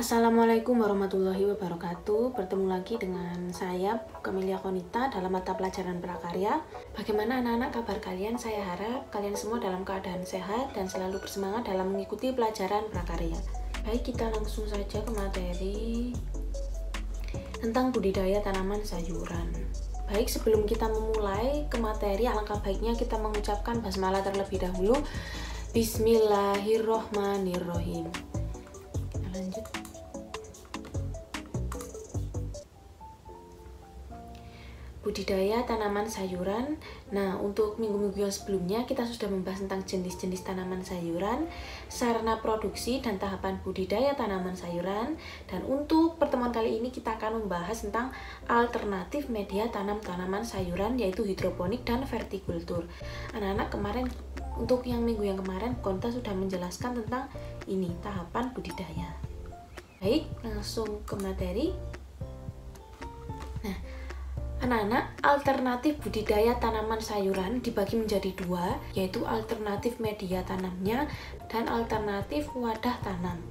Assalamualaikum warahmatullahi wabarakatuh. Bertemu lagi dengan saya Camelia Konita dalam mata pelajaran prakarya. Bagaimana anak-anak kabar kalian? Saya harap kalian semua dalam keadaan sehat dan selalu bersemangat dalam mengikuti pelajaran prakarya. Baik, kita langsung saja ke materi tentang budidaya tanaman sayuran. Baik, sebelum kita memulai ke materi, alangkah baiknya kita mengucapkan basmalah terlebih dahulu. Bismillahirrohmanirrohim. Lanjut. Budidaya tanaman sayuran. Nah, untuk minggu-minggu yang sebelumnya kita sudah membahas tentang jenis-jenis tanaman sayuran, sarana produksi dan tahapan budidaya tanaman sayuran. Dan untuk pertemuan kali ini kita akan membahas tentang alternatif media tanam tanaman sayuran, yaitu hidroponik dan vertikultur. Anak-anak kemarin, untuk yang minggu yang kemarin, Konta sudah menjelaskan tentang ini, tahapan budidaya. Baik, langsung ke materi. Nah, anak-anak, alternatif budidaya tanaman sayuran dibagi menjadi dua, yaitu alternatif media tanamnya dan alternatif wadah tanam.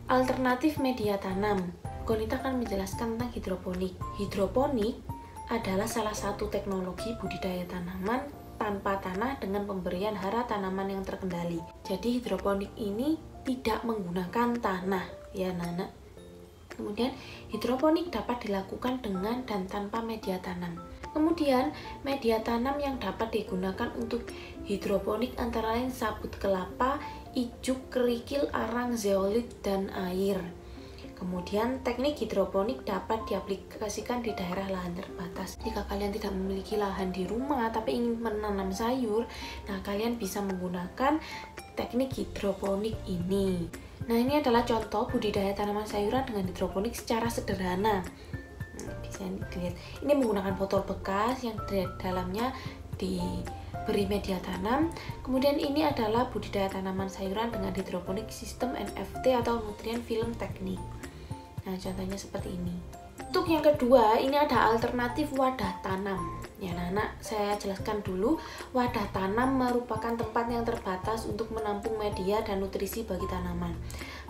Alternatif media tanam, Konita akan menjelaskan tentang hidroponik. Hidroponik adalah salah satu teknologi budidaya tanaman tanpa tanah dengan pemberian hara tanaman yang terkendali. Jadi hidroponik ini tidak menggunakan tanah, ya anak-anak. Kemudian hidroponik dapat dilakukan dengan dan tanpa media tanam. Kemudian media tanam yang dapat digunakan untuk hidroponik antara lain sabut kelapa, ijuk, kerikil, arang, zeolit, dan air. Kemudian teknik hidroponik dapat diaplikasikan di daerah lahan terbatas. Jika kalian tidak memiliki lahan di rumah tapi ingin menanam sayur, nah kalian bisa menggunakan teknik hidroponik ini. Nah, ini adalah contoh budidaya tanaman sayuran dengan hidroponik secara sederhana. Bisa dilihat. Ini menggunakan botol bekas yang di dalamnya diberi media tanam. Kemudian ini adalah budidaya tanaman sayuran dengan hidroponik sistem NFT atau nutrient film teknik. Nah, contohnya seperti ini. Untuk yang kedua, ini ada alternatif wadah tanam. Ya, anak-anak, saya jelaskan dulu. Wadah tanam merupakan tempat yang terbatas untuk menampung media dan nutrisi bagi tanaman.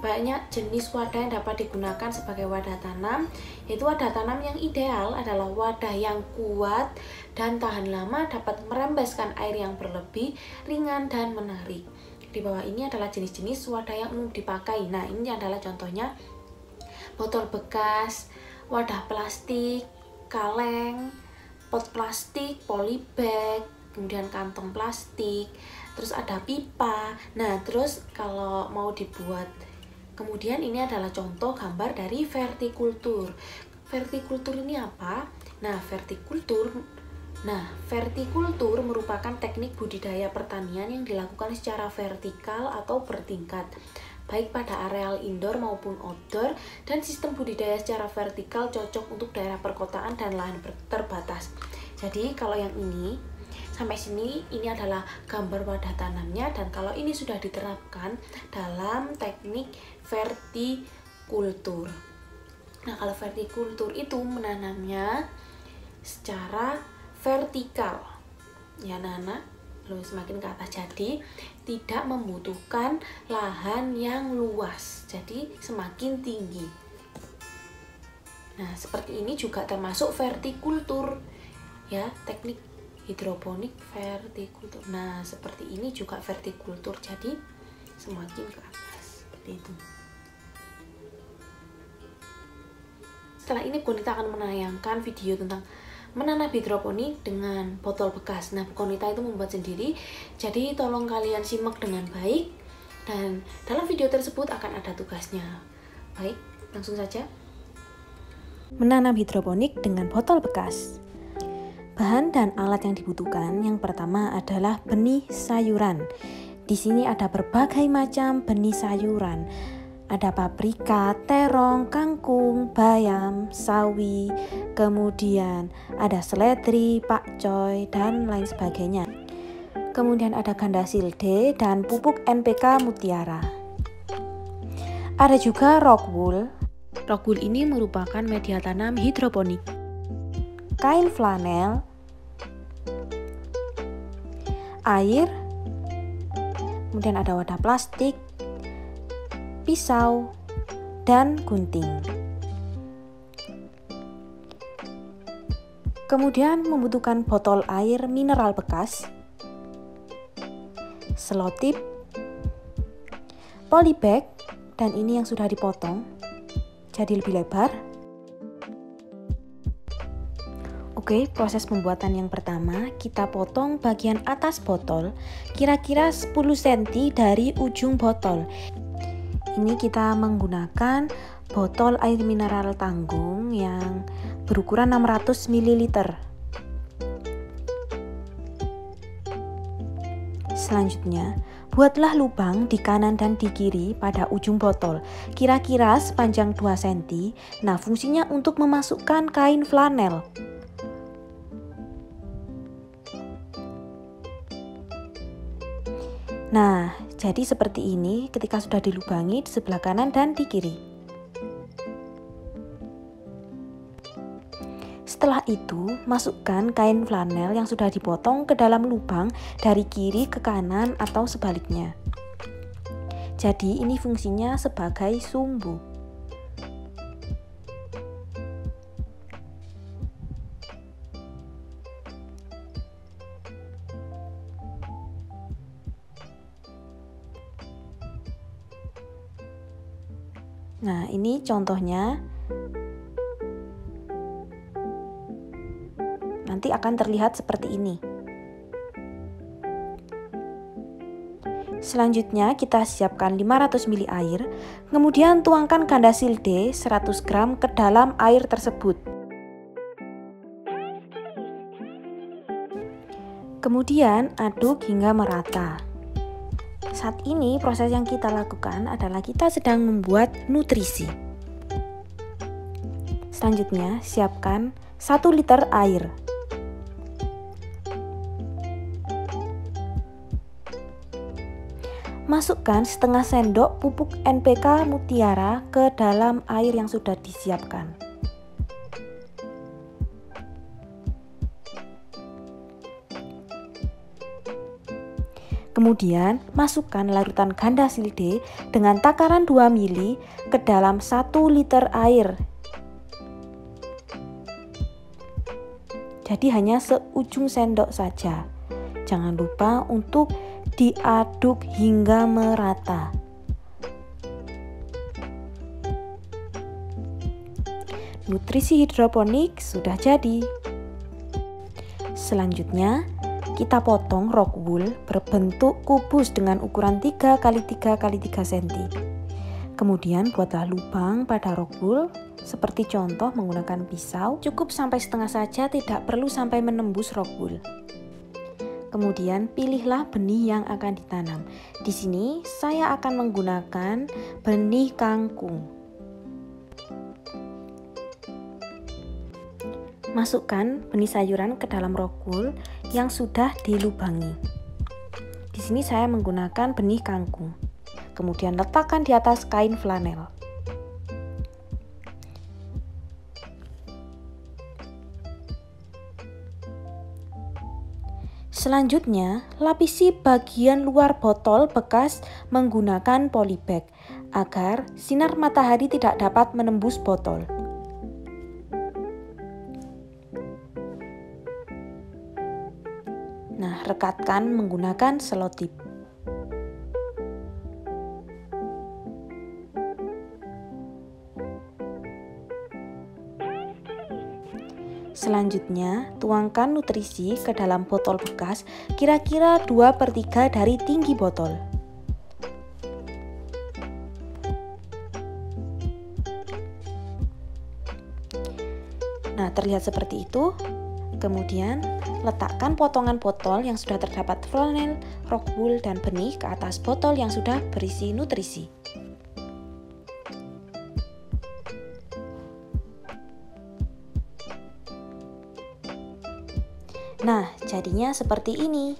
Banyak jenis wadah yang dapat digunakan sebagai wadah tanam, yaitu wadah tanam yang ideal adalah wadah yang kuat dan tahan lama, dapat merembeskan air yang berlebih, ringan, dan menarik. Di bawah ini adalah jenis-jenis wadah yang umum dipakai. Nah, ini adalah contohnya botol bekas, wadah plastik, kaleng, pot plastik, polybag, kemudian kantong plastik, terus ada pipa. Nah, terus kalau mau dibuat, kemudian ini adalah contoh gambar dari vertikultur. Vertikultur ini apa? Nah, vertikultur merupakan teknik budidaya pertanian yang dilakukan secara vertikal atau bertingkat, baik pada areal indoor maupun outdoor, dan sistem budidaya secara vertikal cocok untuk daerah perkotaan dan lahan terbatas. Jadi kalau yang ini sampai sini, ini adalah gambar wadah tanamnya, dan kalau ini sudah diterapkan dalam teknik vertikultur. Nah, kalau vertikultur itu menanamnya secara vertikal, ya anak-anak, lalu semakin ke atas, jadi tidak membutuhkan lahan yang luas, jadi semakin tinggi. Nah, seperti ini juga termasuk vertikultur, ya, teknik hidroponik vertikultur. Nah, seperti ini juga vertikultur, jadi semakin ke atas, seperti itu. Setelah ini Konita akan menayangkan video tentang menanam hidroponik dengan botol bekas. Nah, Konita itu membuat sendiri, jadi tolong kalian simak dengan baik, dan dalam video tersebut akan ada tugasnya. Baik, langsung saja. Menanam hidroponik dengan botol bekas. Bahan dan alat yang dibutuhkan, yang pertama adalah benih sayuran. Di sini ada berbagai macam benih sayuran. Ada paprika, terong, kangkung, bayam, sawi, kemudian ada seledri, pakcoy, dan lain sebagainya. Kemudian ada ganda silde dan pupuk NPK Mutiara. Ada juga rockwool. Rockwool ini merupakan media tanam hidroponik. Kain flanel, air, kemudian ada wadah plastik, pisau, dan gunting. Kemudian membutuhkan botol air mineral bekas, selotip, polybag, dan ini yang sudah dipotong jadi lebih lebar. Oke, proses pembuatan yang pertama, kita potong bagian atas botol kira-kira 10 cm dari ujung botol. Ini kita menggunakan botol air mineral tanggung yang berukuran 600 ml. Selanjutnya, buatlah lubang di kanan dan di kiri pada ujung botol, kira-kira sepanjang 2 cm. Nah, fungsinya untuk memasukkan kain flanel. Nah, jadi seperti ini ketika sudah dilubangi di sebelah kanan dan di kiri. Setelah itu, masukkan kain flanel yang sudah dipotong ke dalam lubang dari kiri ke kanan atau sebaliknya. Jadi ini fungsinya sebagai sumbu. Nah, ini contohnya. Nanti akan terlihat seperti ini. Selanjutnya kita siapkan 500 ml air, kemudian tuangkan ganda silde 100 gram ke dalam air tersebut. Kemudian aduk hingga merata. Saat ini proses yang kita lakukan adalah kita sedang membuat nutrisi. Selanjutnya siapkan 1 liter air. Masukkan setengah sendok pupuk NPK Mutiara ke dalam air yang sudah disiapkan. Kemudian masukkan larutan ganda silde dengan takaran 2 ml ke dalam 1 liter air. Jadi hanya seujung sendok saja. Jangan lupa untuk diaduk hingga merata. Nutrisi hidroponik sudah jadi. Selanjutnya, kita potong rock wool berbentuk kubus dengan ukuran 3 x 3 x 3 cm. Kemudian buatlah lubang pada rock wool seperti contoh menggunakan pisau. Cukup sampai setengah saja, tidak perlu sampai menembus rock wool. Kemudian pilihlah benih yang akan ditanam. Di sini saya akan menggunakan benih kangkung. Masukkan benih sayuran ke dalam rock wool yang sudah dilubangi. Di sini saya menggunakan benih kangkung. Kemudian letakkan di atas kain flanel. Selanjutnya, lapisi bagian luar botol bekas menggunakan polybag agar sinar matahari tidak dapat menembus botol. Nah, rekatkan menggunakan selotip. Selanjutnya, tuangkan nutrisi ke dalam botol bekas kira-kira 2/3 dari tinggi botol. Nah, terlihat seperti itu. Kemudian, letakkan potongan botol yang sudah terdapat flanel, rock wool, dan benih ke atas botol yang sudah berisi nutrisi. Nah, jadinya seperti ini.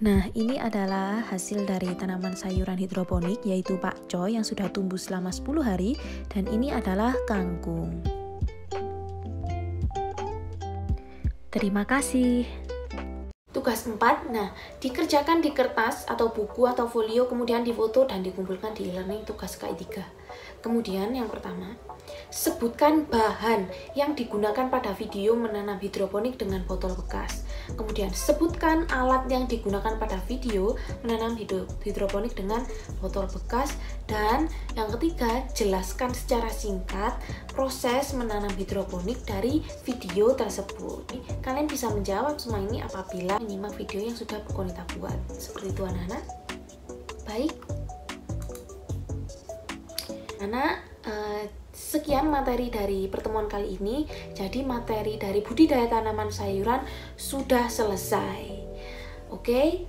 Nah, ini adalah hasil dari tanaman sayuran hidroponik, yaitu pakcoy yang sudah tumbuh selama 10 hari, dan ini adalah kangkung. Terima kasih. Tugas 4, nah dikerjakan di kertas atau buku atau folio, kemudian difoto dan dikumpulkan di e-learning tugas KI3. Kemudian yang pertama, sebutkan bahan yang digunakan pada video menanam hidroponik dengan botol bekas. Kemudian sebutkan alat yang digunakan pada video menanam hidroponik dengan botol bekas. Dan yang ketiga, jelaskan secara singkat proses menanam hidroponik dari video tersebut. Kalian bisa menjawab semua ini apabila menyimak video yang sudah Bu Konita buat. Seperti itu anak-anak. Baik, anak, sekian materi dari pertemuan kali ini. Jadi materi dari budidaya tanaman sayuran sudah selesai. Oke,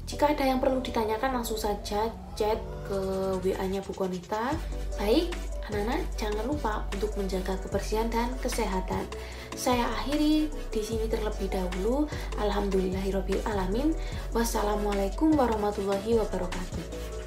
jika ada yang perlu ditanyakan langsung saja chat ke WA-nya Bu Konita. Baik, anak-anak jangan lupa untuk menjaga kebersihan dan kesehatan. Saya akhiri di sini terlebih dahulu. Alhamdulillahirobbil alamin. Wassalamualaikum warahmatullahi wabarakatuh.